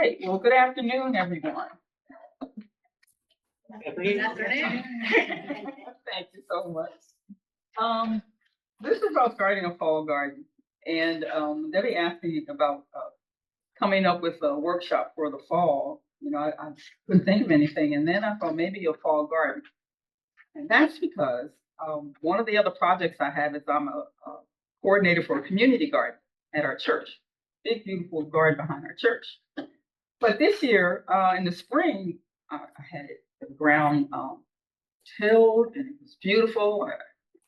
right. Well, good afternoon, everyone. Good afternoon. Thank you so much. This is about starting a fall garden, and Debbie asked me about coming up with a workshop for the fall. I couldn't think of anything, and then I thought maybe a fall garden, and that's because one of the other projects I have is I'm a coordinator for a community garden at our church. Big, beautiful garden behind our church. But this year, in the spring, I had the ground tilled, and it was beautiful. I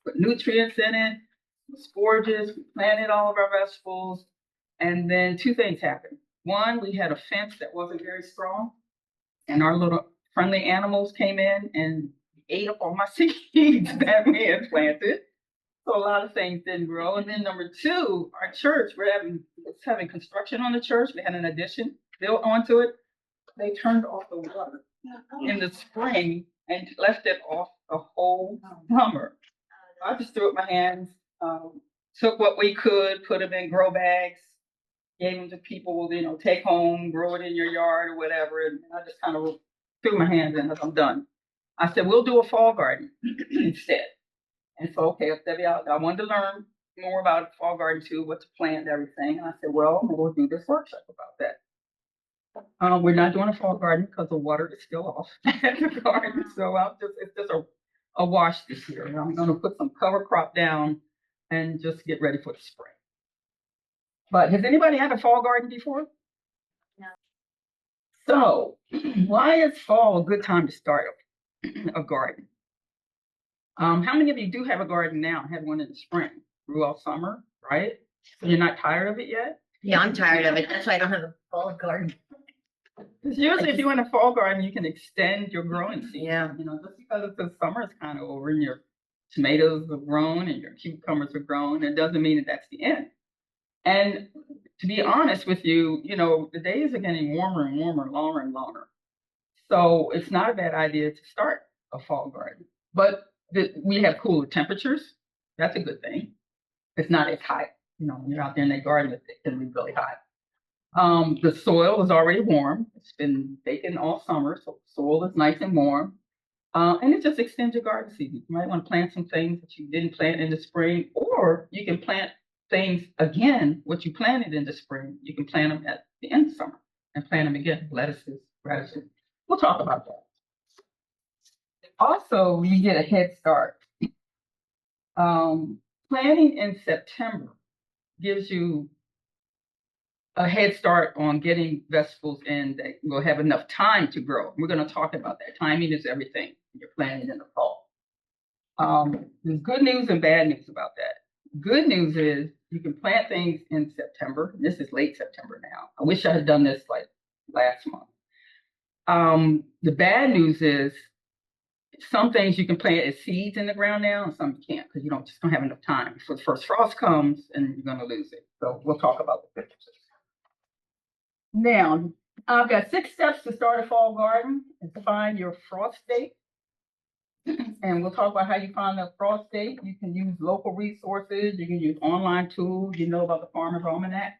put nutrients in it. It was gorgeous. We planted all of our vegetables. And then two things happened. One, we had a fence that wasn't very strong, and our little friendly animals came in and ate up all my seeds that we had planted. So a lot of things didn't grow. And then number two, our church, it's having construction on the church. We had an addition built onto it. They turned off the water in the spring and left it off the whole summer. I just threw up my hands, took what we could, put them in grow bags, gave them to people, take home, grow it in your yard or whatever. And I just kind of threw my hands in as I'm done. I said, we'll do a fall garden instead. And so, okay, Debbie, I wanted to learn more about fall garden too, what to plant, everything. And I said, well, we'll do this workshop about that. We're not doing a fall garden because the water is still off at the garden. So it's just a wash this year. And I'm going to put some cover crop down and just get ready for the spring. But has anybody had a fall garden before? No. So why is fall a good time to start a garden? How many of you do have a garden now? Had one in the spring, grew all summer, right? So you're not tired of it yet? Yeah, I'm tired of it. That's why I don't have a fall garden. Because usually if you want a fall garden, you can extend your growing season. Yeah. Just because the summer is kind of over and your tomatoes have grown and your cucumbers have grown, it doesn't mean that that's the end. And to be honest with you, the days are getting warmer and warmer, longer and longer. So it's not a bad idea to start a fall garden. But we have cooler temperatures. That's a good thing. It's not as hot. When you're out there in the garden, it can be really hot. The soil is already warm. It's been baking all summer, so the soil is nice and warm. And it just extends your garden season. You might want to plant some things that you didn't plant in the spring, or you can plant things again, what you planted in the spring. You can plant them at the end of summer and plant them again, lettuces, radishes. We'll talk about that. Also, you get a head start. Planting in September gives you a head start on getting vegetables in that will have enough time to grow. We're going to talk about that. Timing is everything. You're planting in the fall. There's good news and bad news about that. Good news is you can plant things in September. This is late September now. I wish I had done this like last month. The bad news is some things you can plant as seeds in the ground now, and some you can't because you just don't have enough time before the first frost comes, and you're going to lose it. So we'll talk about the differences. Now, I've got 6 steps to start a fall garden. And to find your frost date, and we'll talk about how you find the frost date. You can use local resources. You can use online tools. You know about the Farmer's Almanac.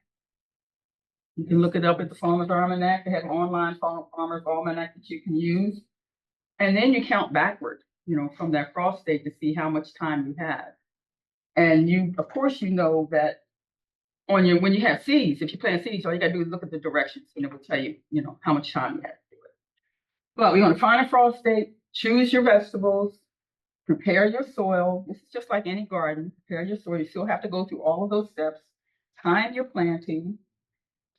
You can look it up at the Farmer's Almanac. They have an online Farmer's Almanac that you can use. And then you count backward, from that frost date to see how much time you have. And of course, know that when you have seeds, if you plant seeds, all you gotta do is look at the directions, and it will tell you, how much time you have to do it. But we want to find a frost date, choose your vegetables, prepare your soil. This is just like any garden. Prepare your soil. You still have to go through all of those steps. Time your planting,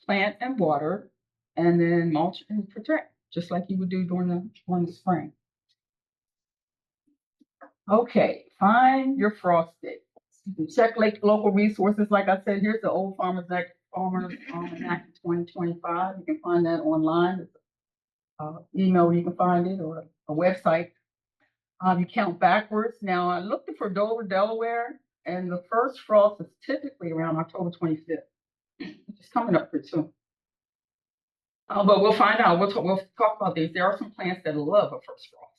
plant and water, and then mulch and protect, just like you would do during the spring. Okay, find your frost date. You can check local resources. Like I said, here's the old Farmer's Almanac 2025. You can find that online. Email you can find it, or a website. You count backwards. Now, I looked for Dover, Delaware, and the first frost is typically around October 25th. It's coming up pretty soon. But we'll find out. We'll talk about these. There are some plants that love a first frost.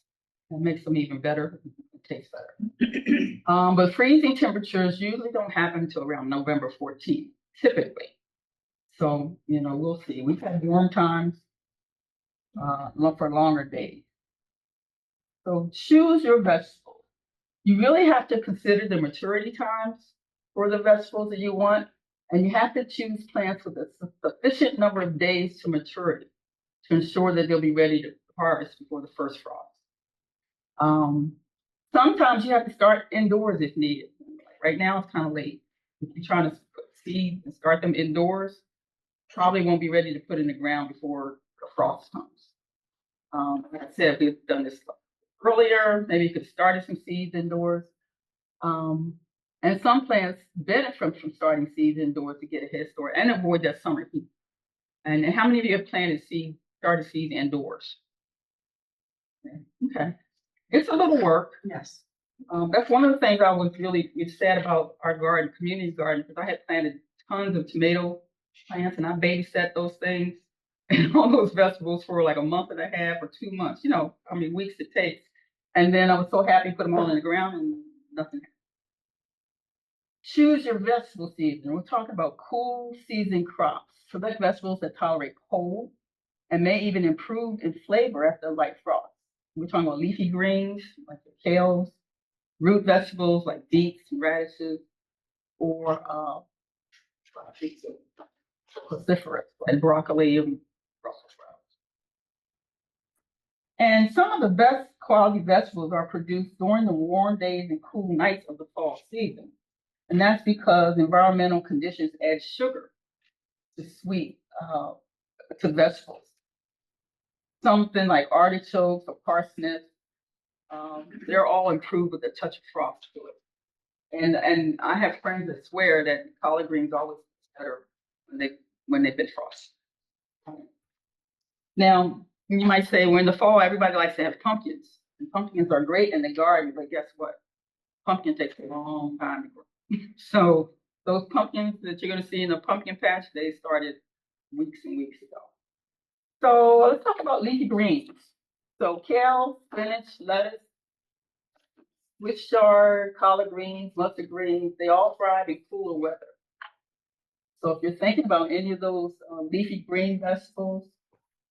It makes them even better. It tastes better. But freezing temperatures usually don't happen until around November 14th, typically. So, we'll see. We've had warm times, for longer days. So choose your vegetables. You really have to consider the maturity times for the vegetables that you want, and you have to choose plants with a sufficient number of days to maturity to ensure that they'll be ready to harvest before the first frost. Sometimes you have to start indoors if needed. Like right now, it's kind of late. If you're trying to put seeds and start them indoors, probably won't be ready to put in the ground before the frost comes. Like I said, if we've done this earlier, maybe you could start some seeds indoors. And some plants benefit from starting seeds indoors to get a head start and avoid that summer heat. And how many of you have started seeds indoors? Okay. It's a little work. Yes. That's one of the things I was really sad about our garden, community garden, because I had planted tons of tomato plants and I babysat those things and all those vegetables for like a month and a half or 2 months, how many weeks it takes. And then I was so happy to put them all in the ground and nothing happened. Choose your vegetable season. We're talking about cool season crops. Select vegetables that tolerate cold and may even improve in flavor after a light frost. We're talking about leafy greens like the kales, root vegetables like beets and radishes, or cruciferous like broccoli and Brussels sprouts. And some of the best quality vegetables are produced during the warm days and cool nights of the fall season. And that's because environmental conditions add sugar to vegetables. Something like artichokes or parsnips, they're all improved with a touch of frost to it. And I have friends that swear that collard greens always better when they've been frosted. Now, you might say, well, in the fall, everybody likes to have pumpkins. And pumpkins are great in the garden, but guess what? Pumpkin takes a long time to grow. So those pumpkins that you're going to see in the pumpkin patch, they started weeks and weeks ago. So let's talk about leafy greens. So kale, spinach, lettuce, Swiss chard, collard greens, mustard greens, they all thrive in cooler weather. So if you're thinking about any of those leafy green vegetables,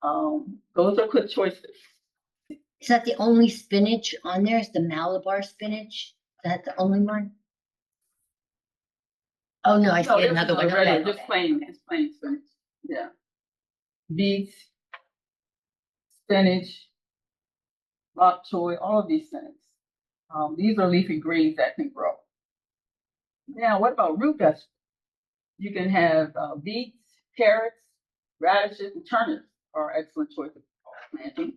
those are good choices. Is that the only spinach on there? Is the Malabar spinach? Is that the only one? Oh, no, I see another one. Okay, Just plain, it's plain spinach. Yeah. Beets, spinach, bok choy, all of these things. These are leafy greens that can grow. Now, what about root vegetables? You can have beets, carrots, radishes, and turnips are excellent choices for planting.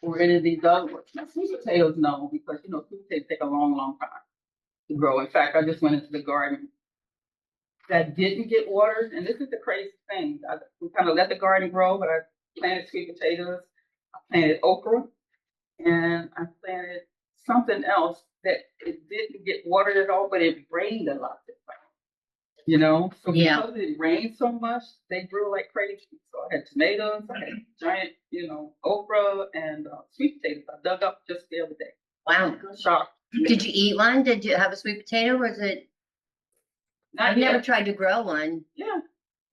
Or any of these other ones. Now, sweet potatoes, no, because sweet potatoes take a long, long time to grow. In fact, I just went into the garden that didn't get watered, and this is the crazy thing. We kind of let the garden grow, but I planted sweet potatoes, I planted okra, and I planted something else that it didn't get watered at all, but it rained a lot this time. So because it rained so much, they grew like crazy. So I had tomatoes, I had giant, okra and sweet potatoes. I dug up just the other day. Wow. Shocked. Did you eat one? Did you have a sweet potato? Or is it? I've never tried to grow one. Yeah,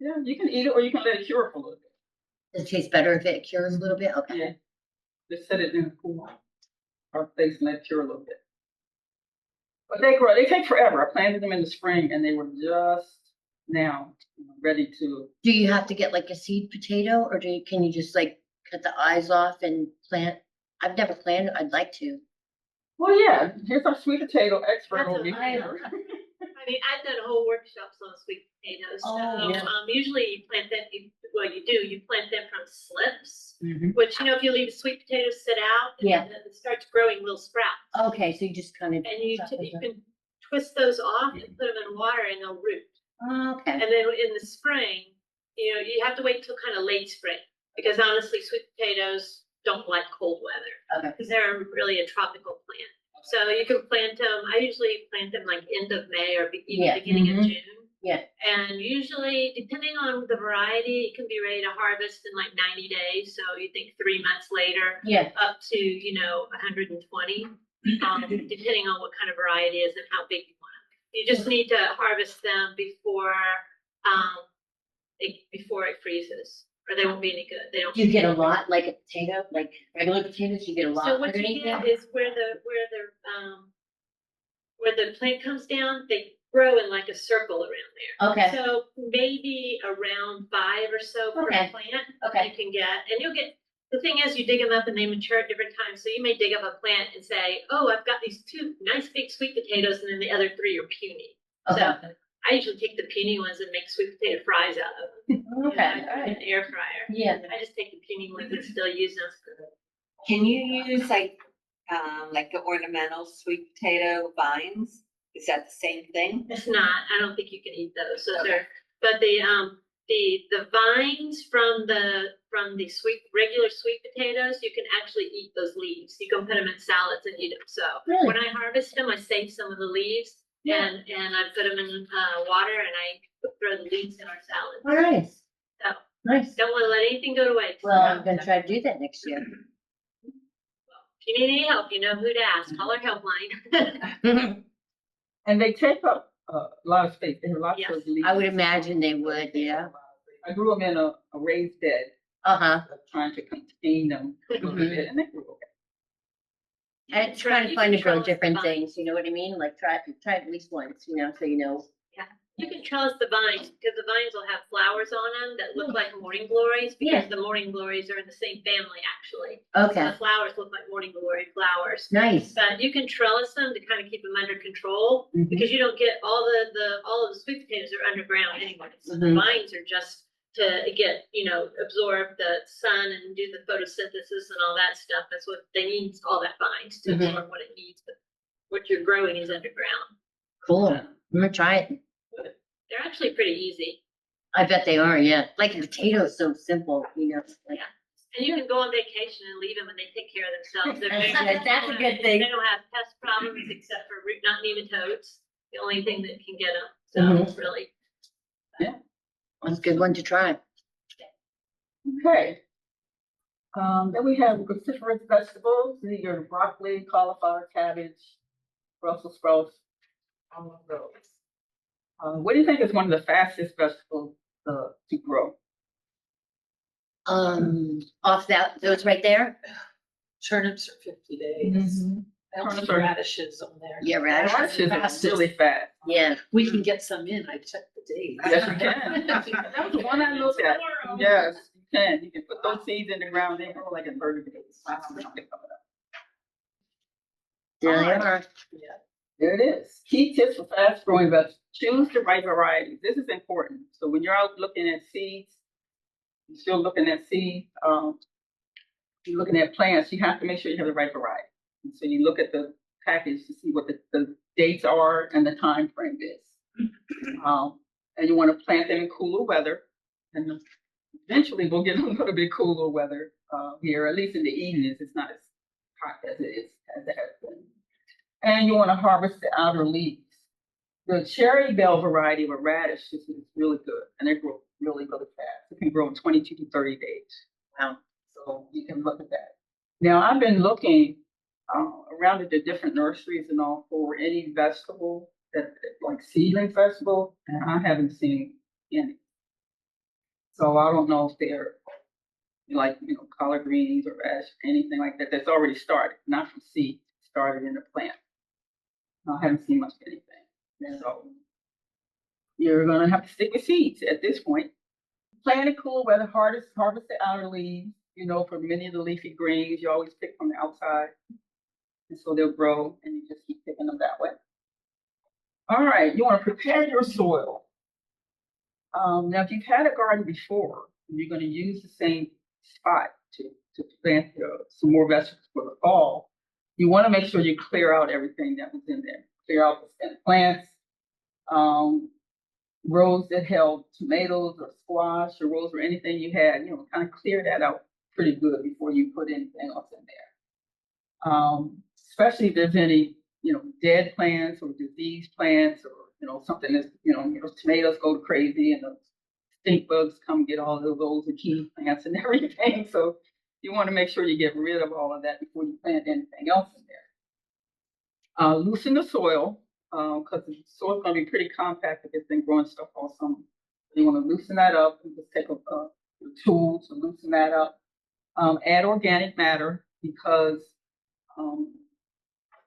you can eat it or you can let it cure for a little bit. Does it taste better if it cures a little bit? Okay. Yeah, just set it in a cool or place and let it cure a little bit. But they grow. They take forever. I planted them in the spring, and they were just now ready to. Do you have to get like a seed potato, or can you just like cut the eyes off and plant? I've never planted. I'd like to. Well, yeah. Here's our sweet potato expert over here. I mean, I've done whole workshops on sweet potatoes. Oh, yeah. Usually you plant them. You plant them from slips. Mm-hmm. Which if you leave sweet potatoes sit out, and then it starts growing little sprouts. Okay, so you just kind of. And you can twist those off and put them in water, and they'll root. Okay. And then in the spring, you have to wait till kind of late spring, because honestly, sweet potatoes don't like cold weather. Okay. Because they're really a tropical plant. So you can plant them. I usually plant them like end of May or beginning of June. Yeah. And usually, depending on the variety, it can be ready to harvest in like 90 days. So you think 3 months later, up to 120, depending on what kind of variety it is and how big you want them. You just need to harvest them before before it freezes, or they won't be any good. They don't. You get a lot, like a potato, like regular potatoes, you get a lot So what you underneath get there? is where the plant comes down, they grow in like a circle around there. Okay, So maybe around 5 or so per Okay. plant okay, you can get, and you'll get. The thing is, you dig them up and they mature at different times. So you may dig up a plant and say, "Oh, I've got these 2 nice big sweet potatoes, and then the other 3 are puny." okay, So I usually take the puny ones and make sweet potato fries out of them. okay, In all an right. air fryer. Yeah, I just take the puny ones and still use them. Can you use like the ornamental sweet potato vines? Is that the same thing? It's not. I don't think you can eat those. So Okay. they're, but the vines from the regular sweet potatoes, you can actually eat those leaves. You can put them in salads and eat them. So Really? when I harvest them, I save some of the leaves and I put them in water and I throw the leaves in our salad. all right, So nice. don't want to let anything go to waste. Well, I'm gonna try to do that next year. If you need any help, you know who to ask. Call our helpline. And they take up a lot of space. They have lots Yes. of leaves. I would imagine they would, yeah. I grew them in a raised bed, Uh-huh. trying to contain them a little Mhm. bit, and they grew okay. And it's kind of fun to grow different things, you know what I mean? Like try it at least once, you know, so you know. You can trellis the vines because the vines will have flowers on them that look like morning glories because the morning glories are in the same family actually. So Okay, the flowers look like morning glory flowers. nice. But you can trellis them to kind of keep them under control Mhm. because you don't get all of the sweet potatoes are underground anyway. So the Mhm. vines are just to get, absorb the sun and do the photosynthesis and all that stuff. That's what they need, all that vines to Mhm. absorb what it needs. But what you're growing is underground. Cool. I'm gonna try it. They're actually pretty easy. I bet they are, yeah. Like a potato is so simple, you know. Like, And you can go on vacation and leave them and they take care of themselves. They're That's very- good. That's a good thing. They don't have pest problems except for root knot nematodes, the only thing that can get them. So Mhm. it's really. That's a good one to try. Okay. Then we have cruciferous vegetables, your broccoli, cauliflower, cabbage, Brussels sprouts, all of those. What do you think is one of the fastest vegetables to grow? Off those right there? Turnips are 50 days. I also Turnips put are- radishes on there. Yeah, radish. Radishes are Fastest. really fast. Yeah. We can get some in. I checked the date. Yes, you can. That was the one I looked at. Yes, you can. You can put those seeds in the ground, they grow like in 30 days. Wow. There they Alright. are. Yeah. There it is. Key tips for fast growing vegetables. Choose the right variety. This is important. So when you're out looking at seeds, you're still looking at seeds, you're looking at plants, you have to make sure you have the right variety. And so you look at the package to see what the dates are and the time frame is. And you want to plant them in cooler weather. And eventually we'll get a little bit cooler weather here, at least in the evenings. It's not as hot as it has been. And you want to harvest the outer leaves. The cherry bell variety of a radish is really good, and they grow really, really fast. It can grow in 22 to 30 days. Wow. So you can look at that. Now, I've been looking around at the different nurseries and all for any vegetable, like seedling vegetable, and I haven't seen any. So I don't know if they're like, collard greens or radish, anything like that that's already started, not from seed, started in a plant. I haven't seen much of anything. So you're gonna have to stick with seeds at this point. Plant it cool weather, harvest the outer leaves. For many of the leafy greens, you always pick from the outside. And so they'll grow and you just keep picking them that way. All right, you want to prepare your soil. Now, if you've had a garden before, and you're going to use the same spot to plant some more vegetables for the fall, you want to make sure you clear out everything that was in there. Clear out the stem plants, rows that held tomatoes or squash or rows or anything you had, kind of clear that out pretty good before you put anything else in there. Especially if there's any, dead plants or diseased plants or, something that's, tomatoes go crazy and the stink bugs come get all of those zucchini plants and everything. So you want to make sure you get rid of all of that before you plant anything else in there. Loosen the soil because the soil's going to be pretty compact if it's been growing stuff all summer. You want to loosen that up. You just take a tool to loosen that up. Add organic matter because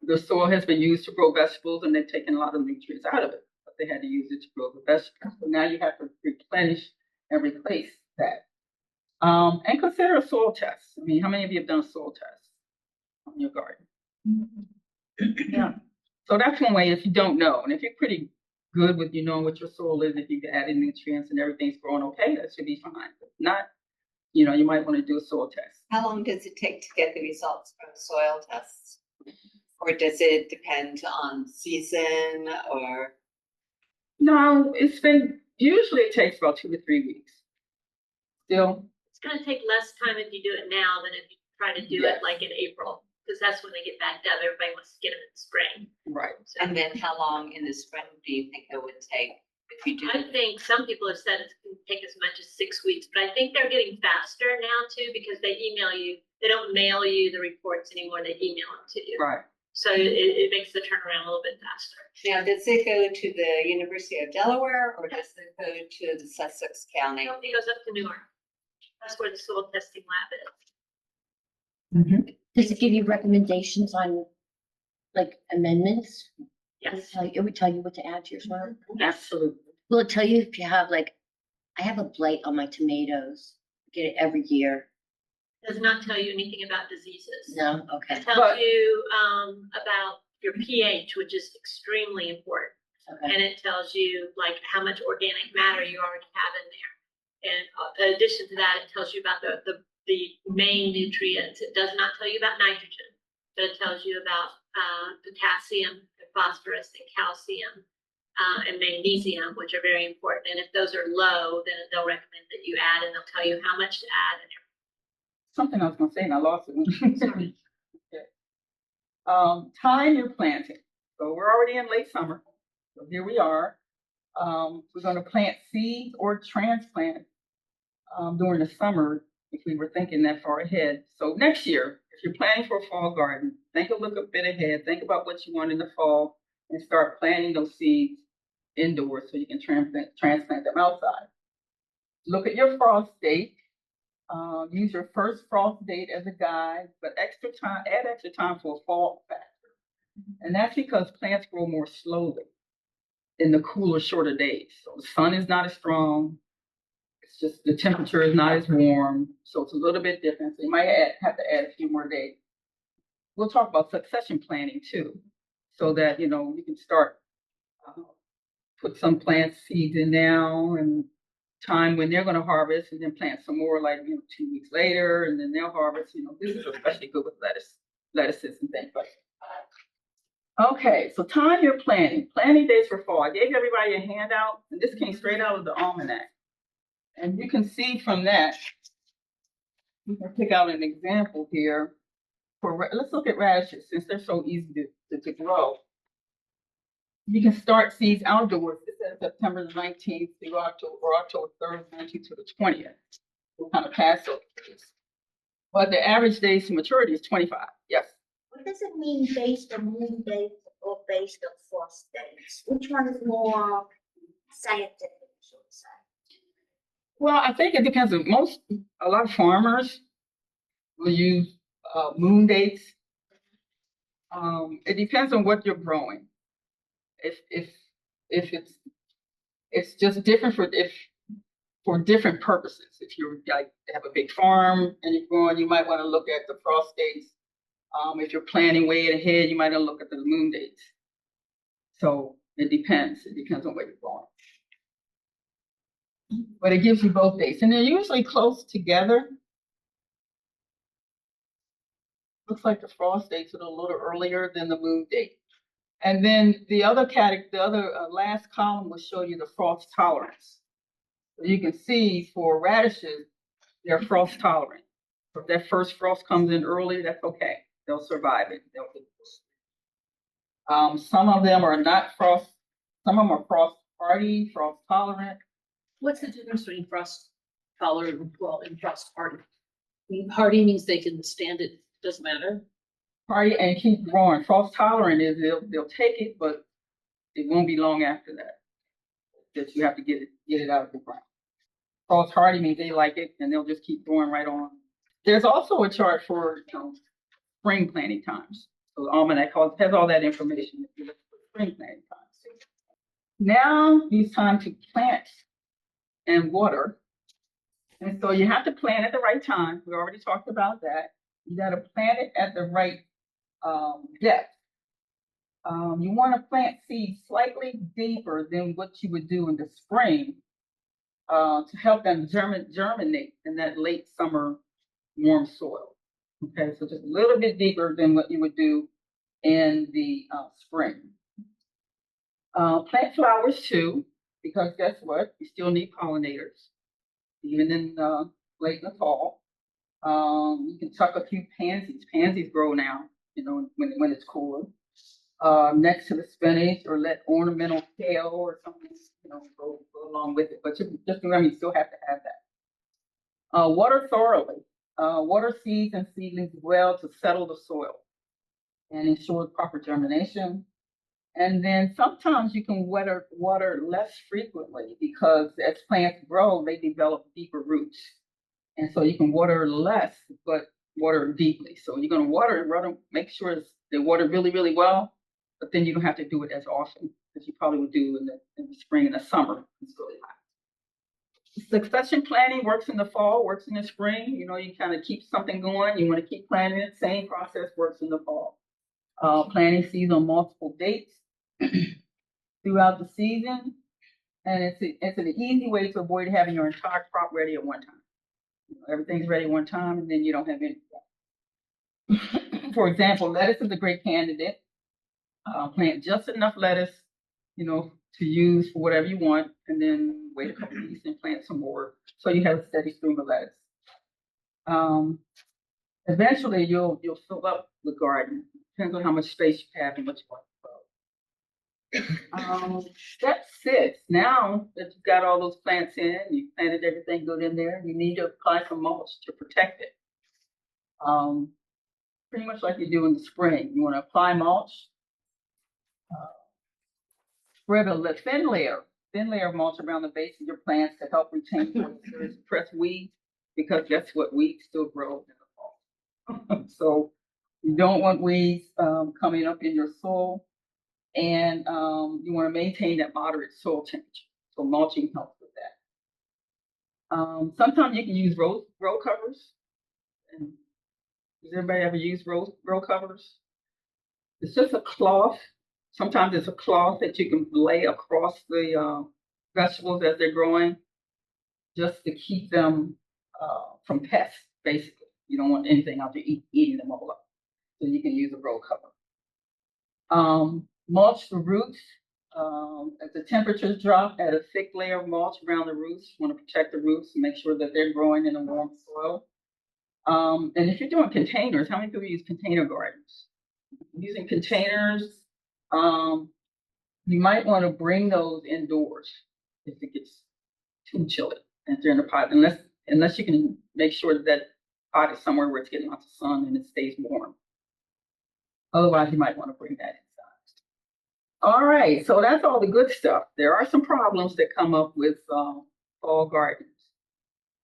the soil has been used to grow vegetables and they've taken a lot of nutrients out of it, but they had to use it to grow the vegetables. So now you have to replenish and replace that. And consider a soil test. I mean, how many of you have done a soil test on your garden? Yeah. So that's one way if you don't know. And if you're pretty good with knowing what your soil is, if you can add in nutrients and everything's growing okay, that should be fine. If not, you might want to do a soil test. How long does it take to get the results from soil tests? Or does it depend on season or? No, usually it takes about 2 to 3 weeks. Still. It's gonna take less time if you do it now than if you try to do it like in April, because that's when they get backed up. Everybody wants to get them in the spring. Right. So And then how long in the spring do you think it would take if you do? I think some people have said it can take as much as 6 weeks, but I think they're getting faster now too, because they email you. They don't mail you the reports anymore. They email them to you. Right. So it makes the turnaround a little bit faster. Now, does it go to the University of Delaware or does it go to the Sussex County? It goes up to Newark. That's where the soil testing lab is. Does it give you recommendations on like amendments? Yes. It would tell you what to add to your soil? Absolutely. Will it tell you if you have I have a blight on my tomatoes, I get it every year. Does not tell you anything about diseases. No, okay. It tells you about your pH, which is extremely important. Okay. And it tells you like how much organic matter you already have in there. And in addition to that, it tells you about the main nutrients. It does not tell you about nitrogen, but it tells you about potassium, and phosphorus, and calcium, and magnesium, which are very important. And if those are low, then they'll recommend that you add, and they'll tell you how much to add. And Something I was going to say and I lost it. Sorry. Okay. Time you're planting. So we're already in late summer. So here we are. We're going to plant seeds or transplant during the summer if we were thinking that far ahead. So next year, if you're planning for a fall garden, think a little bit ahead. Think about what you want in the fall and start planting those seeds indoors so you can transplant them outside. Look at your frost date. Use your first frost date as a guide, but add extra time for a fall factor. And that's because plants grow more slowly in the cooler, shorter days. So the sun is not as strong. It's just the temperature is not as warm. So it's a little bit different. So you might have to add a few more days. We'll talk about succession planting too, so that, you can start, put some plant seeds in now and time when they're going to harvest and then plant some more 2 weeks later and then they'll harvest. This is especially good with lettuces and things like that. Okay, so time you're planting. Planting days for fall. I gave everybody a handout and this came straight out of the almanac. And you can see from that, we can pick out an example here. Let's look at radishes since they're so easy to grow. You can start seeds outdoors. It says September the 19th through October 3rd, 19th to the 20th. We'll kind of pass those. But the average days to maturity is 25. Yes. What does it mean based on moon dates or based on frost dates? Which one is more scientific, so to say? Well, I think it depends on a lot of farmers will use moon dates. It depends on what you're growing. If it's just different for different purposes. If you have a big farm and you're growing, you might want to look at the frost dates. If you're planning way ahead, you might want to look at the moon dates. So it depends. It depends on where you're going. But it gives you both dates, and they're usually close together. Looks like the frost dates are a little earlier than the moon date. And then the other last column will show you the frost tolerance. So you can see for radishes, they're frost tolerant. So if that first frost comes in early, that's okay. They'll survive it. Some of them are not frost. Some of them are frost hardy, frost tolerant. What's the difference between frost tolerant and frost hardy? Hardy means they can stand it, doesn't matter. Hardy and keep growing. Frost tolerant is they'll take it, but it won't be long after that. that you have to get it out of the ground. False hardy means they like it and they'll just keep going right on. There's also a chart for spring planting times. So the almanac has all that information if you look for spring planting times. Now it's time to plant and water. And so you have to plant at the right time. We already talked about that. You got to plant it at the right depth. You want to plant seeds slightly deeper than what you would do in the spring to help them germinate in that late summer warm soil. Okay, so just a little bit deeper than what you would do in the spring. Plant flowers too, because guess what? You still need pollinators, even in late in the fall. You can tuck a few pansies. Pansies grow now, when it's cooler. Next to the spinach, or let ornamental kale or something, go along with it. But just remember, you still have to have that. Water thoroughly. Water seeds and seedlings well to settle the soil and ensure proper germination. And then sometimes you can water less frequently because as plants grow, they develop deeper roots. And so you can water less, but water deeply. So you're going to water, make sure they water really, really well, but then you don't have to do it as often as you probably would do in the spring and the summer. It's really hot. Succession planting works in the fall, works in the spring. You kind of keep something going. You want to keep planting it. Same process works in the fall. Planting seeds on multiple dates throughout the season. And it's an easy way to avoid having your entire crop ready at one time. Everything's ready at one time, and then you don't have any. For example, lettuce is a great candidate. Plant just enough lettuce, to use for whatever you want, and then wait a couple weeks and plant some more, so you have a steady stream of lettuce. Eventually, you'll fill up the garden. Depends on how much space you have and what you want to grow. Step 6. Now that you've got all those plants in, you planted everything good in there, you need to apply some mulch to protect it. Pretty much like you do in the spring. You want to apply mulch. Spread a thin layer of mulch around the base of your plants to help retain moisture, suppress weeds, because guess what? Weeds still grow in the fall. So you don't want weeds coming up in your soil, and you want to maintain that moderate soil temperature. So mulching helps with that. Sometimes you can use row covers. And does everybody ever use row covers? It's just a cloth. Sometimes it's a cloth that you can lay across the vegetables as they're growing, just to keep them from pests, basically. You don't want anything out there eating them all up. So you can use a row cover. Mulch the roots. As the temperatures drop, add a thick layer of mulch around the roots. You want to protect the roots and make sure that they're growing in a warm soil. And if you're doing containers, how many people use container gardens? Using containers, you might want to bring those indoors if it gets too chilly and they're in a pot, unless you can make sure that pot is somewhere where it's getting lots of sun and it stays warm. Otherwise, you might want to bring that inside. All right, so that's all the good stuff. There are some problems that come up with fall gardens.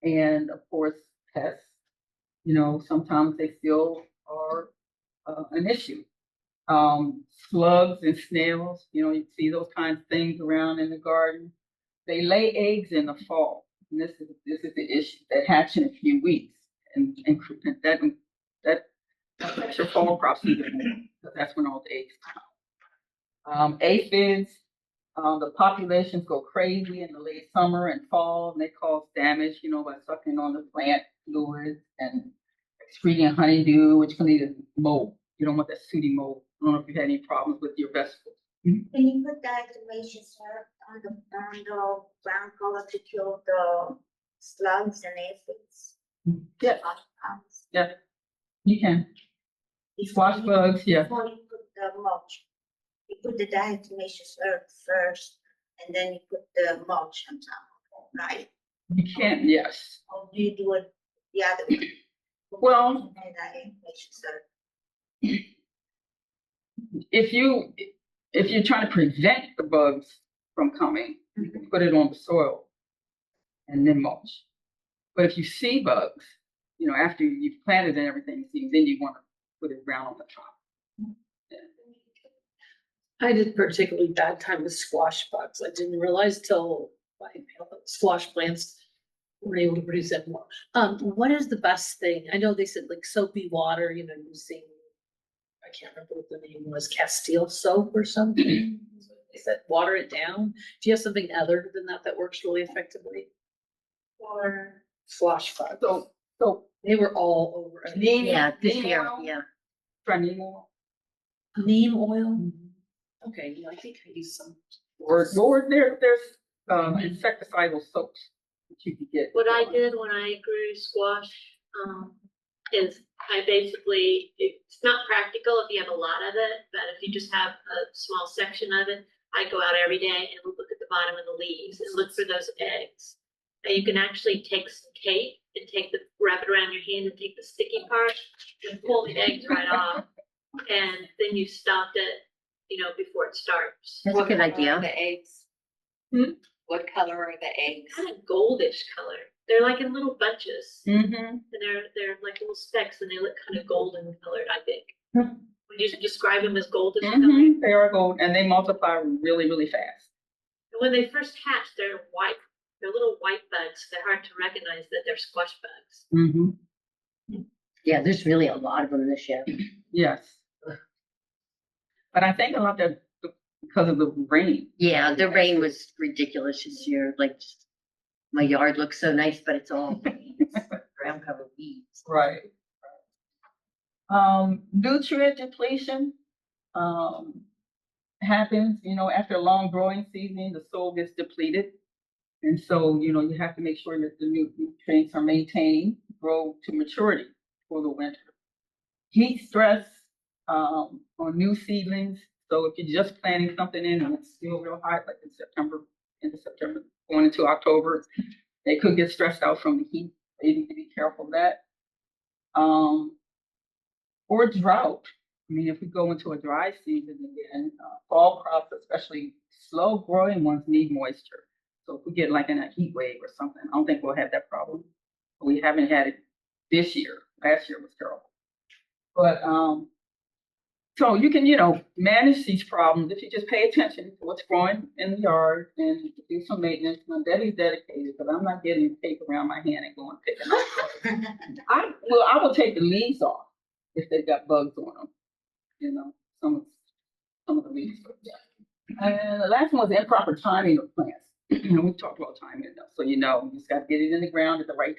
And of course, pests, sometimes they still are an issue. Slugs and snails, you see those kinds of things around in the garden. They lay eggs in the fall. And this is the issue that hatch in a few weeks. And that affects your fall crops even more, because that's when all the eggs come out. Aphids, the populations go crazy in the late summer and fall, and they cause damage, by sucking on the plant fluids and excreting honeydew, which can lead to mold. You don't want that sooty mold. I don't know if you had any problems with your vegetables. Can you put that information on the brown color to kill the slugs and aphids? Yeah. Yeah, you can. Squash bugs, yeah. Before you put the mulch, you put the diatomaceous earth first, and then you put the mulch on top, right? You can, yes. Or do you do it the other way? Well, Diatomaceous earth. if you're trying to prevent the bugs from coming, You can put it on the soil and then mulch. But if you see bugs, you know, after you've planted and everything, then you want to put it around on the top. I did a particularly bad time with squash bugs. I didn't realize till my squash plants were able to produce that more. What is the best thing? I know they said like soapy water, you know, using, I can't remember what the name was, Castile soap or something. They said water it down. Do you have something other than that that works really effectively? Or Squash bugs. So They were all over. neem, Yeah, this neem year, oil? yeah. Try neem oil. Neem oil? Okay, yeah, I think I used some. Or there's insecticidal soaps that you can get. What I did when I grew squash, is I basically, it's not practical if you have a lot of it, but if you just have a small section of it, I go out every day and look at the bottom of the leaves and look for those eggs. And you can actually take some tape and wrap it around your hand and take the sticky part and pull the eggs right off. And then you stopped it, you know, before it starts. That's a good color are idea. the eggs? What color are the eggs? Kind of goldish color. They're like in little bunches. Mm-hmm. And they're like little specks and they look kind of golden colored, I think. Hmm. Would you describe them as goldish colored? Mm-hmm. They are gold and they multiply really, really fast. And when they first hatch, they're white. They're little white bugs. They're hard to recognize that they're squash bugs. Mm-hmm. Yeah, there's really a lot of them this year. Yes. But I think a lot of because of the rain. Yeah, the rain was ridiculous this year. Like, my yard looks so nice, but it's all weeds, ground cover weeds. Right. Nutrient depletion happens, you know, after a long growing season, the soil gets depleted. And so, you know, you have to make sure that the nutrients are maintained, grow to maturity for the winter. Heat stress on new seedlings. So if you're just planting something in and it's still real hot, like in September, going into October, they could get stressed out from the heat. They need to be careful of that. Or drought. I mean, if we go into a dry season again, fall crops, especially slow growing ones, need moisture. So if we get like in a heat wave or something, I don't think we'll have that problem. We haven't had it this year. Last year was terrible. But so you can, you know, manage these problems if you just pay attention to what's growing in the yard and do some maintenance. I'm Debbie's dedicated because I'm not getting tape around my hand and going picking up. I will take the leaves off if they've got bugs on them. You know, some of the leaves. Yeah. And the last one was improper timing of plants. We talked about timing enough, so you know, you just got to get it in the ground at the right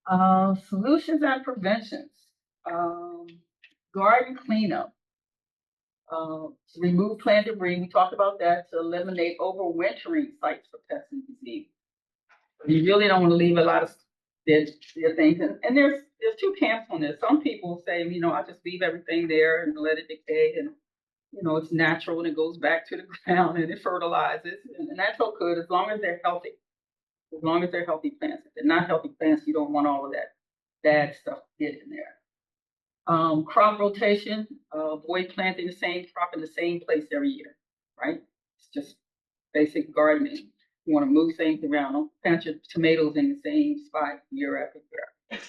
time. Solutions and preventions. Garden cleanup. To remove plant debris. We talked about that to eliminate overwintering sites for pests and disease. You really don't want to leave a lot of dead things. And there's two camps on this. Some people say, you know, I just leave everything there and let it decay, and you know, it's natural and it goes back to the ground and it fertilizes, and that's all good as long as they're healthy. As long as they're healthy plants. If they're not healthy plants, you don't want all of that bad stuff to get in there. Crop rotation, avoid planting the same crop in the same place every year, right? It's just basic gardening. You want to move things around. Don't plant your tomatoes in the same spot year after year.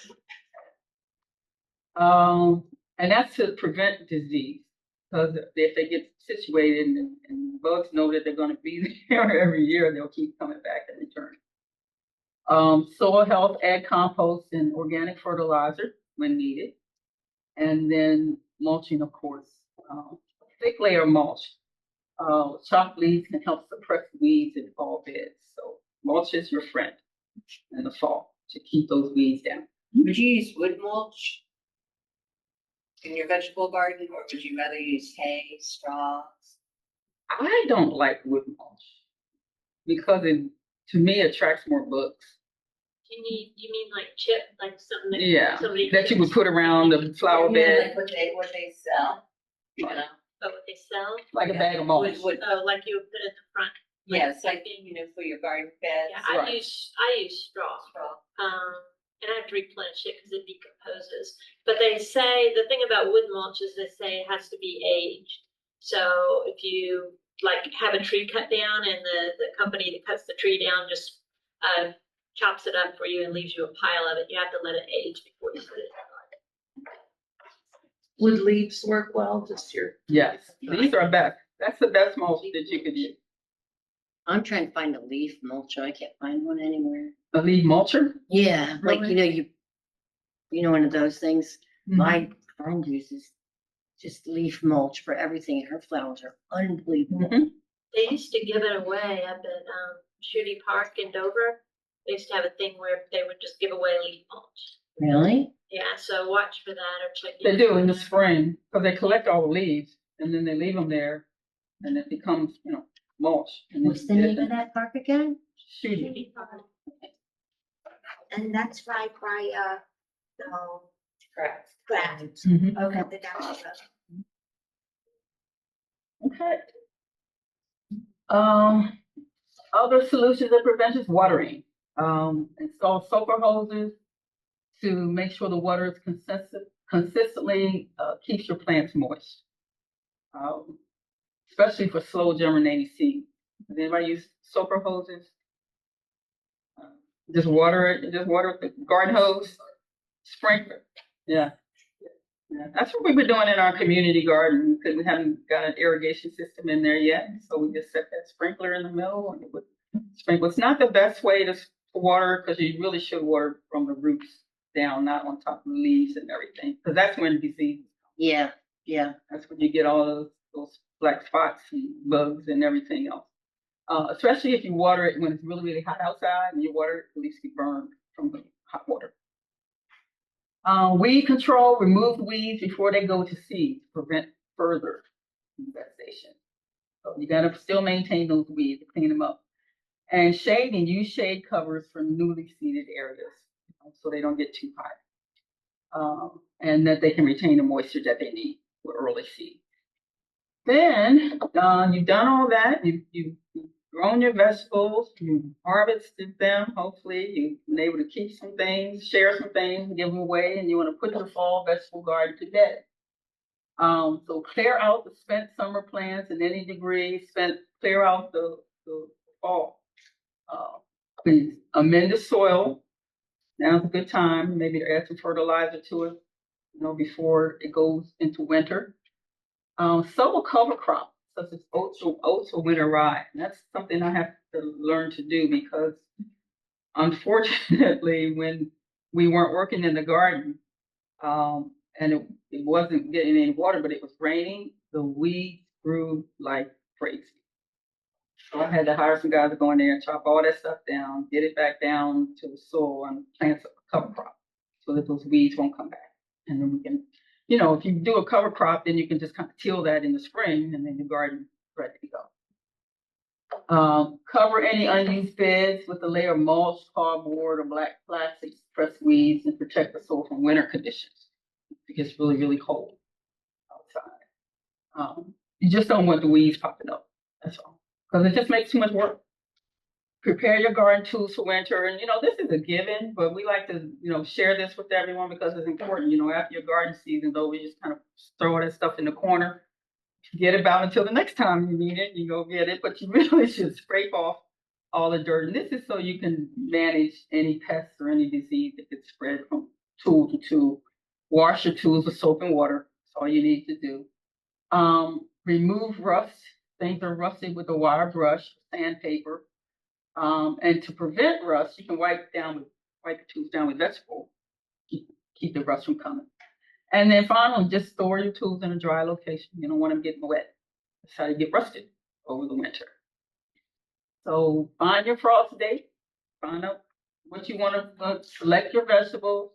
And that's to prevent disease, because if they get situated and bugs know that they're going to be there every year, they'll keep coming back and return. Soil health, add compost and organic fertilizer when needed. And then mulching, of course, thick layer mulch. Chopped leaves can help suppress weeds in fall beds. So mulch is your friend in the fall to keep those weeds down. Would you use wood mulch in your vegetable garden, or would you rather use hay, straws? I don't like wood mulch because to me, attracts more bugs. You mean like chip, like something that Yeah, that you would put around the flower bed. Like what they sell, you know? Oh, what they sell? Like a bag of mulch. Wood, Oh, like you would put it in the front. yes, like, you know, for your garden beds. Yeah, I Right. use straw. And I have to replenish it because it decomposes. But they say, the thing about wood mulch is they say it has to be aged. So if you like have a tree cut down and the company that cuts the tree down just, chops it up for you and leaves you a pile of it. You have to let it age before you put it in. Would leaves work well, just your? Yes, these are best. That's the best mulch that you could use. I'm trying to find a leaf mulcher. I can't find one anywhere. A leaf mulcher? Yeah, like, Really? one of those things. Mhm. My friend uses just leaf mulch for everything, and her flowers are unbelievable. Mhm. They used to give it away up at, Shooty Park in Dover. They used to have a thing where they would just give away leaf mulch. Really? Yeah, so watch for that or check. They do in the spring, because they collect all the leaves and then they leave them there and it becomes, mulch. And then What's the you get name of them. that park again? Shooting. Shooty Park. And that's right by, Correct. Grant. Mhm. Okay. The downtown. Okay. Other solutions and preventions, watering. Install soaker hoses to make sure the water is consistently keeps your plants moist. Especially for slow germinating seeds. Does anybody use soaker hoses? Just water it, just water with the garden hose, sprinkler. Yeah. Yeah, that's what we've been doing in our community garden because we haven't got an irrigation system in there yet. So we just set that sprinkler in the middle and it would sprinkle. It's not the best way to water because you really should water from the roots down, not on top of the leaves and everything. Because that's when disease. Yeah, yeah. That's when you get all those black spots and bugs and everything else. Especially if you water it when it's really, really hot outside and you water it, at least you burn from the hot water. Weed control, remove weeds before they go to seed to prevent further infestation. So you gotta still maintain those weeds, clean them up. And shading, use shade covers for newly seeded areas so they don't get too hot. And that they can retain the moisture that they need for early seed. Then you've done all that. You've grown your vegetables. You harvested them. Hopefully, you've been able to keep some things, share some things, give them away, and you want to put your fall vegetable garden to bed. So clear out the spent summer plants and any debris. Clear out the fall. Please amend the soil. Now's a good time. Maybe to add some fertilizer to it, before it goes into winter. Sow a cover crop, such as oats or winter rye. And that's something I have to learn to do because unfortunately, when we weren't working in the garden, and it wasn't getting any water, but it was raining, the weeds grew like crazy. So I had to hire some guys to go in there and chop all that stuff down, get it back down to the soil and plant a cover crop so that those weeds won't come back. And then we can, if you do a cover crop, then you can just kind of till that in the spring and then the garden ready to go. Cover any unused beds with a layer of mulch, cardboard, or black plastic to suppress weeds and protect the soil from winter conditions. It gets really, really cold outside. You just don't want the weeds popping up. That's all. Because it just makes too much work. Prepare your garden tools for winter. And, this is a given, but we like to, share this with everyone because it's important. After your garden season's over, you just kind of throw all that stuff in the corner. Forget about it until the next time you need it. You go get it, but you really should scrape off all the dirt. And this is so you can manage any pests or any disease that gets spread from tool to tool. Wash your tools with soap and water. That's all you need to do. Remove rust. Things are rusted with a wire brush, sandpaper. And to prevent rust, you can wipe the tools down with vegetable. Keep the rust from coming. And then finally, just store your tools in a dry location. You don't want them getting wet. That's how you get rusted over the winter. So find your frost date. Find out what you want to select your vegetables.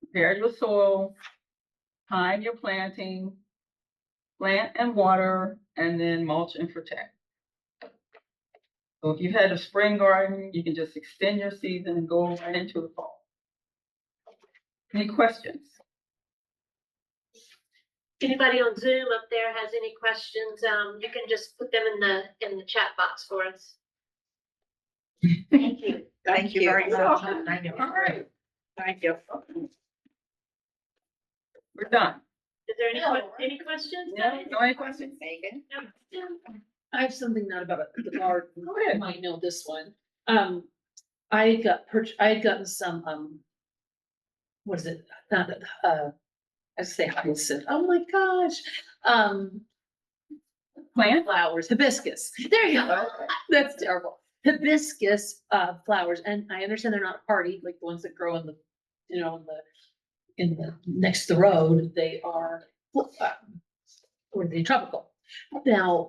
Prepare your soil. Time your planting. Plant and water, and then mulch and protect. So if you've had a spring garden, you can just extend your season and go right into the fall. Any questions? Anybody on Zoom up there has any questions, you can just put them in the chat box for us. Thank you. Thank you very much. Thank you. All right. Thank you. We're done. Is there any questions? No, any questions? Megan? No. I have something not about the garden. Go ahead. You might know this one. I had gotten some, what is it? Not, I say hyacinth. Oh my gosh. Plant? Flowers, hibiscus. There you go. Okay. That's terrible. Hibiscus, flowers, and I understand they're not hardy, like the ones that grow in the, you know, in the, next to the road, they are, or they tropical. Now,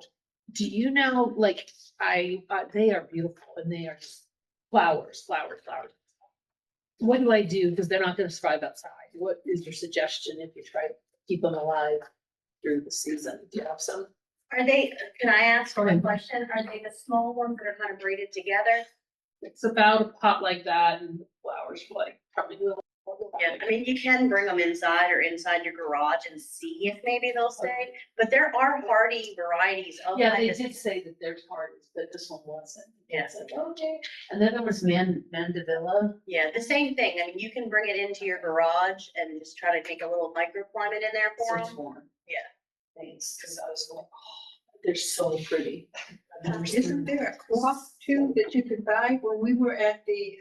do you know, like, they are beautiful and they are just flowers. What do I do? Because they're not gonna survive outside. What is your suggestion if you try to keep them alive through the season? Do you have some? Are they, can I ask Go a ahead. question? Are they the small ones that are kind of braided together? It's about a pot like that and the flowers like probably. Yeah, I mean, you can bring them inside or inside your garage and see if maybe they'll stay, but there are hardy varieties of. Yeah, they hibiscus. did say that there's hardest, but this one wasn't. Yeah. It's like, okay. And then there was mandevilla. Yeah, the same thing. I mean, you can bring it into your garage and just try to make a little microclimate in there for them. Yeah. Thanks, because I was like, oh, they're so pretty. I've never seen Isn't them. there a cloth too that you could buy when we were at the,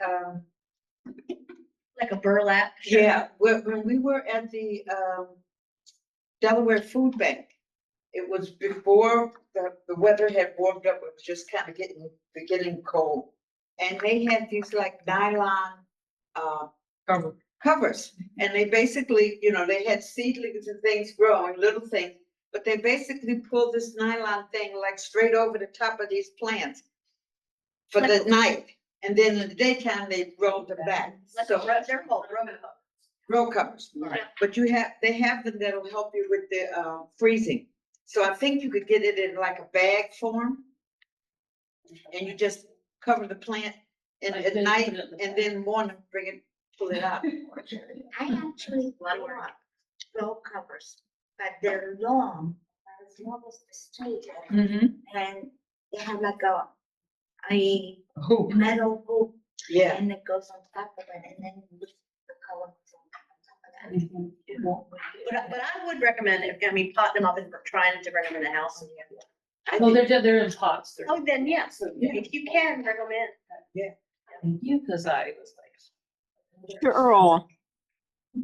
Like a burlap. yeah, when we were at the, Delaware Food Bank? It was before the weather had warmed up, it was just kind of getting cold. And they had these like nylon, Cover. covers, and they basically, you know, they had seedlings and things growing, little things, but they basically pulled this nylon thing like straight over the top of these plants for the night, and then in the daytime, they rolled them back. Like So, they're called row covers. row covers, Right. but they have them that'll help you with the, freezing. So I think you could get it in like a bag form, and you just cover the plant Like at then night, put it in the and then morning, pull it out. I actually bought roll covers, but they're long, as long as the street, Mm-hmm. and they have like a Hoop. metal hoop, Yeah, and it goes on top of it, and then you put the color on top of that. It won't break it. But I would recommend, I mean, potting them up and trying to bring them in the house. I Well, think- they're in pots. They're- Oh, then yes, if you can, bring them in. Thank you, because I was like. Cheryl,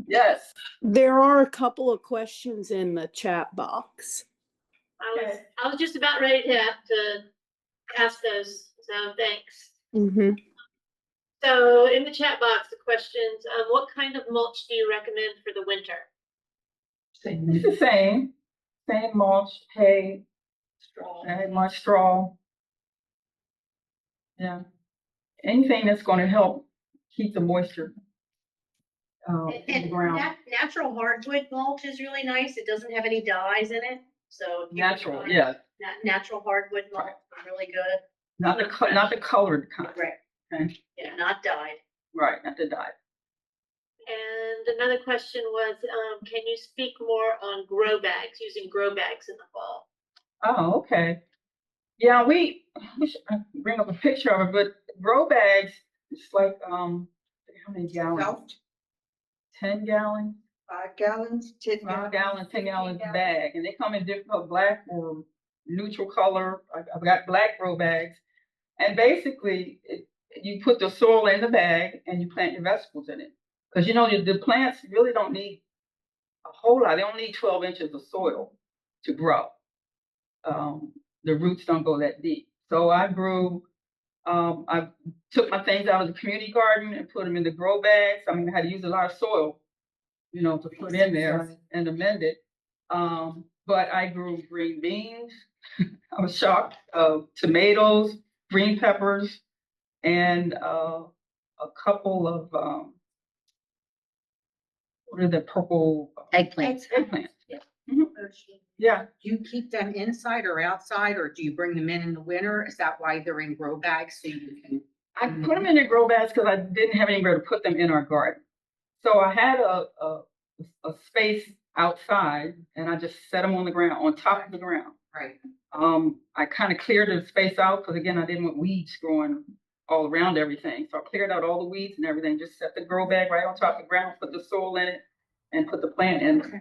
Yes. there are a couple of questions in the chat box. I was just about ready to ask those, so thanks. Mm-hmm. So in the chat box, the questions, what kind of mulch do you recommend for the winter? It's the same mulch, hay, much straw. Yeah. Anything that's gonna help keep the moisture in the And ground. natural hardwood mulch is really nice. It doesn't have any dyes in it, so. if you can Natural, find yeah, Natural hardwood mulch is really good. not the colored kind, Right. okay, Yeah, not dyed. right, not the dye. And another question was, can you speak more on grow bags, using grow bags in the fall? Oh, okay. Yeah, we should bring up a picture of it, but grow bags, it's like, how many gallons? About 10 gallons? 5 gallons, 10 5 gallons. gallon, 10 gallon bag, and they come in different black or neutral color. I've got black grow bags, and basically you put the soil in the bag and you plant your vegetables in it. Because you know the plants really don't need a whole lot. They only need 12 inches of soil to grow. The roots don't go that deep. So I took my things out of the community garden and put them in the grow bags. I mean, I had to use a lot of soil, you know, to put in there and amend it. But I grew green beans. I was shocked. Tomatoes, green peppers, and a couple of what are the purple Eggplants. eggplants? Yeah, Do you keep them inside or outside, or do you bring them in the winter? Is that why they're in grow bags so you can? I put them in the grow bags because I didn't have anywhere to put them in our garden. So I had a space outside, and I just set them on the ground, on top of the ground. Right. I kind of cleared the space out because again, I didn't want weeds growing all around everything. So I cleared out all the weeds and everything. Just set the grow bag right on top of the ground, put the soil in it, and put the plant in. Okay.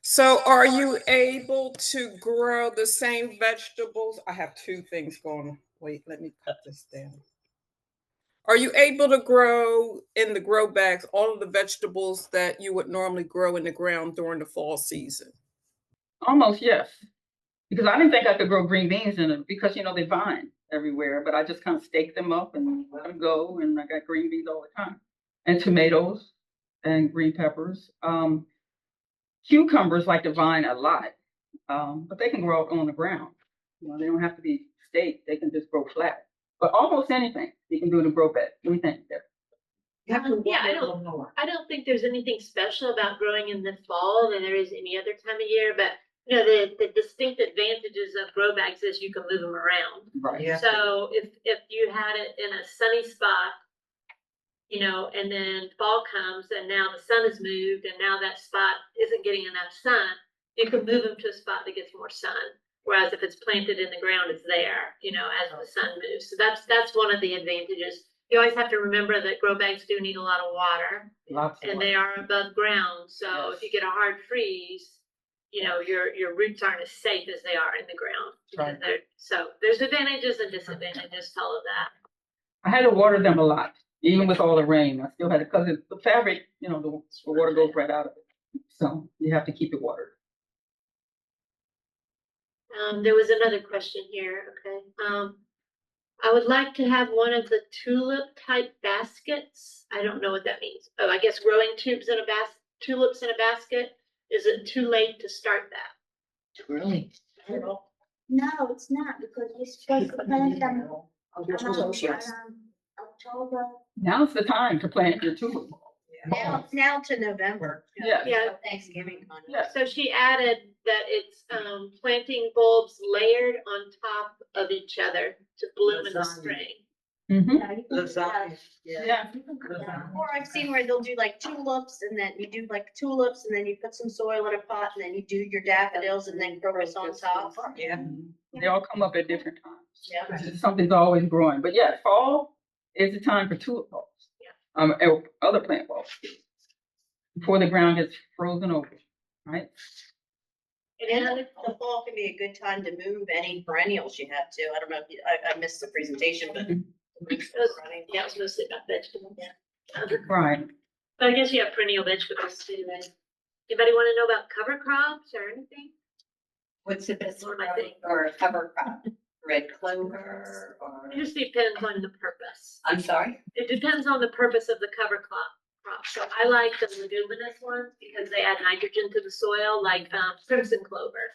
So are you able to grow the same vegetables? I have two things going. Wait, let me cut this down. Are you able to grow in the grow bags all of the vegetables that you would normally grow in the ground during the fall season? Almost, yes. Because I didn't think I could grow green beans in it because, they vine everywhere, but I just kind of stake them up and let them go. And I got green beans all the time and tomatoes and green peppers. Cucumbers like to vine a lot, but they can grow out on the ground. They don't have to be staked. They can just grow flat. But almost anything you can do in a grow bed. What do you think? You have to Yeah, water it a little more. I don't think there's anything special about growing in the fall than there is any other time of year, but the distinct advantages of grow bags is you can move them around. Right. Yeah. So if you had it in a sunny spot, and then fall comes and now the sun has moved and now that spot isn't getting enough sun, you can move them to a spot that gets more sun. Whereas if it's planted in the ground, it's there, as the sun moves. So that's one of the advantages. You always have to remember that grow bags do need a lot of water. Lots of And water. they are above ground. So if you get a hard freeze, your roots aren't as safe as they are in the ground. Right. So there's advantages and disadvantages to all of that. I had to water them a lot, even with all the rain. I still had to, because the fabric, the water goes right out of it. So you have to keep it watered. There was another question here. Okay. I would like to have one of the tulip type baskets. I don't know what that means. Oh, I guess growing tulips in a basket. Is it too late to start that? Really? No, it's not, because you're supposed to plant them October. Now's the time to plant your tulip. Now to November. Yeah. Yeah. Thanksgiving. Yeah. So she added that it's planting bulbs layered on top of each other to bloom in the spring. Mm-hmm. Yeah. Or I've seen where they'll do like tulips, and then you do like tulips, and then you put some soil in a pot, and then you do your daffodils, and then crocus on top. Yeah. They all come up at different times. Yeah. Something's always growing. But yeah, fall is the time for tulip bulbs. And other plant bulbs. Before the ground gets frozen over, right? And the fall can be a good time to move any perennials you have too. I don't know if I missed the presentation, but. Yeah, it was mostly about vegetables. Yeah. Right. But I guess you have perennial vegetables too, right? Anybody want to know about cover crops or anything? What's the best One of my things. or cover crop? Red clover or? It just depends on the purpose. I'm sorry? It depends on the purpose of the cover crop. So I like the leguminous ones because they add nitrogen to the soil, like crimson clover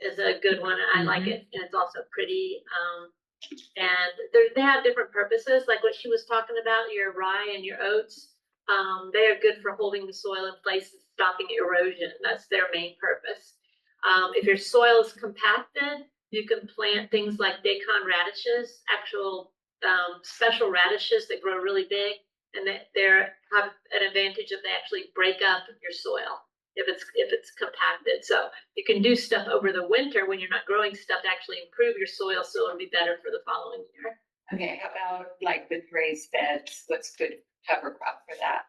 is a good one. I like it, and it's also pretty. And they have different purposes, like what she was talking about, your rye and your oats. They are good for holding the soil in place and stopping erosion. That's their main purpose. If your soil is compacted, you can plant things like daikon radishes, actual special radishes that grow really big, and they have an advantage of they actually break up your soil if it's compacted. So you can do stuff over the winter when you're not growing stuff to actually improve your soil so it'll be better for the following year. Okay, how about like with raised beds? What's good cover crop for that?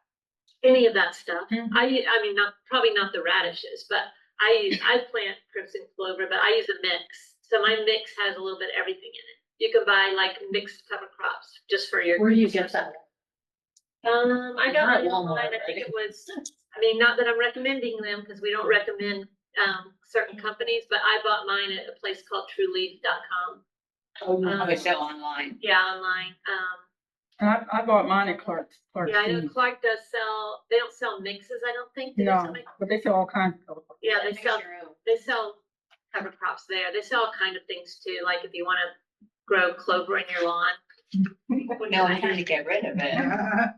Any of that stuff. I mean, probably not the radishes, but I plant crimson clover, but I use a mix. So my mix has a little bit of everything in it. You can buy like mixed cover crops just for your. Where do you get that? I got it Walmart, online. I think it was. I mean, not that I'm recommending them because we don't recommend certain companies, but I bought mine at a place called TrueLeaf.com. Oh, so online. Yeah, online. I bought mine at Clark's. Yeah, I know Clark does sell. They don't sell mixes, I don't think. Do they sell No, mixes? but they sell all kinds of. Yeah, they sell cover crops there. They sell all kind of things too. Like if you want to grow clover in your lawn. No, I'm trying to get rid of it.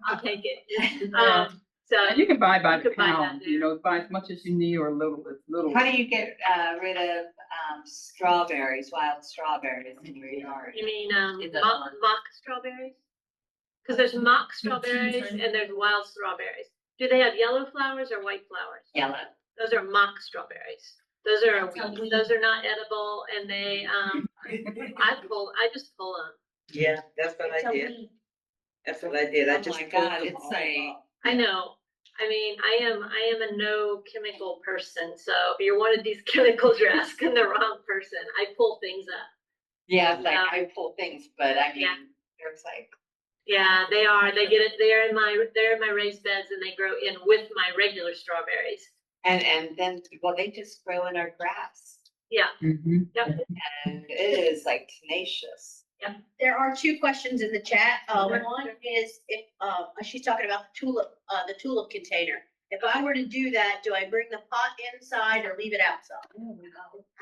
I'll take it. So And you can buy by you the could buy that pound, there. buy as much as you need or a little bit, little. How do you get rid of strawberries, wild strawberries in your yard? You mean In the mock lawn. strawberries? Because there's mock strawberries and there's wild strawberries. Do they have yellow flowers or white flowers? Yellow. Those are mock strawberries. Those are a weed. Those are not edible, and they I just pull them. Yeah, that's what I did. That's what I did. I Oh just my pulled God, them it's all like- off. I know. I mean, I am a no chemical person, so if you're one of these chemicals, you're asking the wrong person. I pull things up. Yeah, like I pull things, but I mean, Yeah. there's like. Yeah, they are. They get it. They're in my raised beds, and they grow in with my regular strawberries. And then, well, they just grow in our grass, Yeah. Mhm. Yep. and it is like tenacious. There are two questions in the chat. One is if, she's talking about the tulip container. If I were to do that, do I bring the pot inside or leave it outside?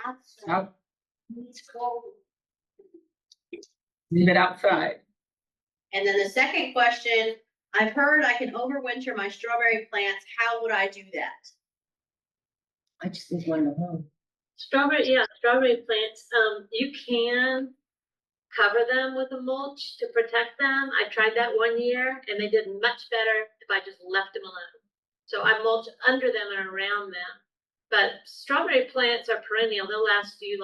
Outside. Out- It's cold. Leave it outside. And then the second question, I've heard I can overwinter my strawberry plants. How would I do that? I just need one at home. Strawberry plants. You can cover them with a mulch to protect them. I tried that one year, and they did much better if I just left them alone. So I mulch under them and around them. But strawberry plants are perennial. They'll last you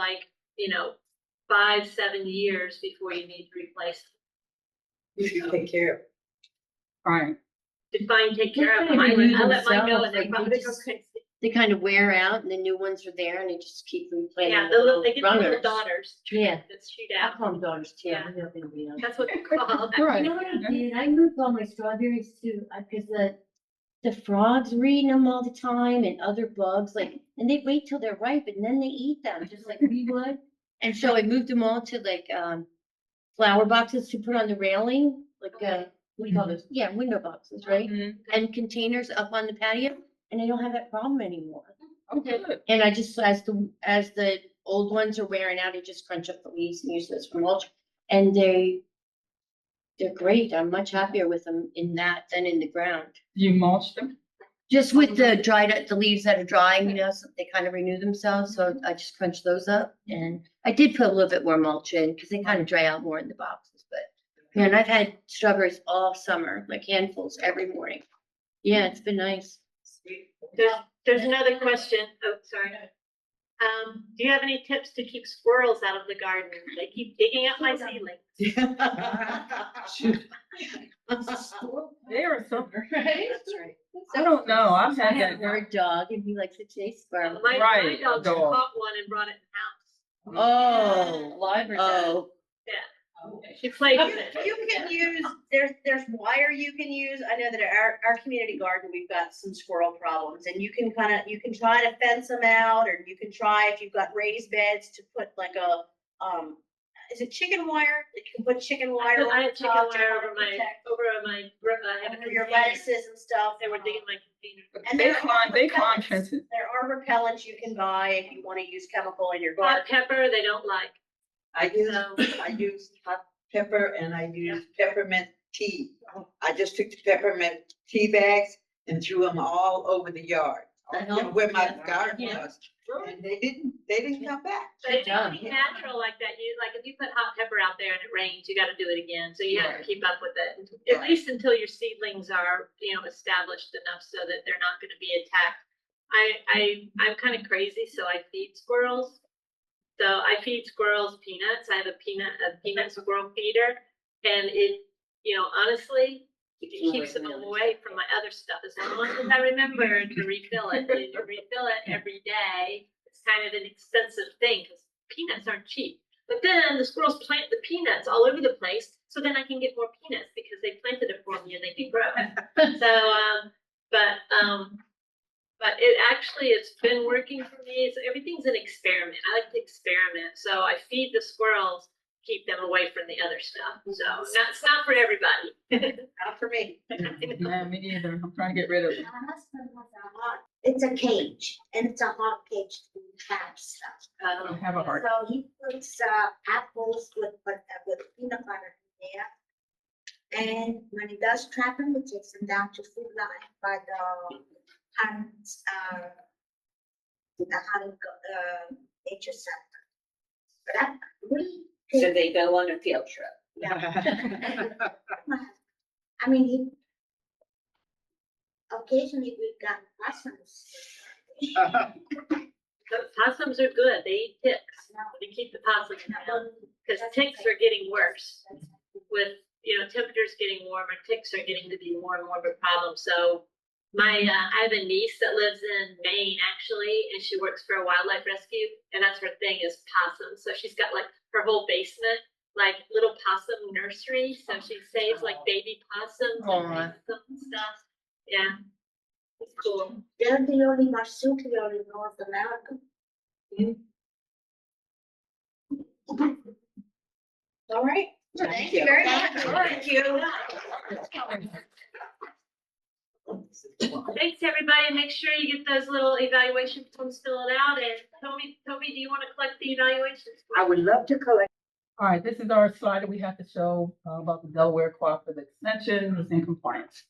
5-7 years before you need to replace them. You should take care of it. Fine. Define take care of them. They I renew let mine go, themselves, and they like, they probably go just- crazy. They kind of wear out and the new ones are there and they just keep replanting. Yeah, the they get the little runners. daughters. Yeah. That shoot I out. call them daughters too. Yeah. I know they'll be on. That's what they're called. Right. You know what I did? I moved all my strawberries to, because the frogs were eating them all the time and other bugs, like, and they wait till they're ripe and then they eat them, just like we would. And so I moved them all to like, flower boxes to put on the railing, like, what do you call those? Yeah, window boxes, right? Mhm. And containers up on the patio, and I don't have that problem anymore. Oh, good. And I just, as the old ones are wearing out, I just crunch up the leaves and use those for mulch. And they're great. I'm much happier with them in that than in the ground. You mulch them? Just with the the leaves that are drying, so they kind of renew themselves. So I just crunch those up. And I did put a little bit more mulch in because they kind of dry out more in the boxes. But man, I've had strawberries all summer, like handfuls every morning. Yeah, it's been nice. There's another question. Oh, sorry. Do you have any tips to keep squirrels out of the garden? They keep digging up my seedlings. They are something. That's right. I don't know. I've I had have that. our dog and he likes to chase squirrels. My Right, dog dog. caught one and brought it in the house. Oh, Live or dead? She played with it. You can use, there's wire you can use. I know that our community garden, we've got some squirrel problems and you can try to fence them out, or you can try, if you've got raised beds, to put like a, is it chicken wire? You can put chicken wire. I on had chicken top to wire kind of protect over my, I had a over your container. lettuces and stuff. They were digging my container. And They climb repellents. fences. There are repellents you can buy if you want to use chemical in your garden. Hot pepper, they don't like. I use hot pepper and I use peppermint tea. I just took the peppermint tea bags and threw them all over the yard, where my garden was. And they didn't come back. But if it's natural like that, if you put hot pepper out there and it rains, you gotta do it again, so you have to keep up with it. At least until your seedlings are, established enough so that they're not gonna be attacked. I'm kind of crazy, so I feed squirrels. So I feed squirrels peanuts. I have a peanut squirrel feeder, and it, honestly, it keeps them away from my other stuff. As long as I remember to refill it, and to refill it every day. It's kind of an expensive thing because peanuts aren't cheap. But then the squirrels plant the peanuts all over the place, so then I can get more peanuts because they planted it for me and they can grow. But it's been working for me. So everything's an experiment. I like to experiment. So I feed the squirrels, keep them away from the other stuff. So it's not for everybody. Not for me. Yeah, me neither. I'm trying to get rid of it. My husband has it's a cage, and it's a hard cage to have stuff. I have a heart. So he puts apples with peanut butter in there. And when he does trap them, he takes them down to food line by the nature center. But that we So they go on a field trip. yeah. I mean, occasionally we've got possums. Possums are good. They eat ticks. They keep the possums down because ticks are getting worse with temperatures getting warmer. Ticks are getting to be more and more of a problem. So I have a niece that lives in Maine actually, and she works for a wildlife rescue, and that's her thing is possums. So she's got like her whole basement, like little possum nursery. So she saves like baby possums and stuff. Yeah, it's cool. They're the only marsupial in North America. All right. Thank you very much. Thank you. Thanks, everybody. Make sure you get those little evaluation forms filled out. And Toby, do you want to collect the evaluations? I would love to collect. All right, this is our slide that we have to show about the Delaware Cooperative Extension is in compliance.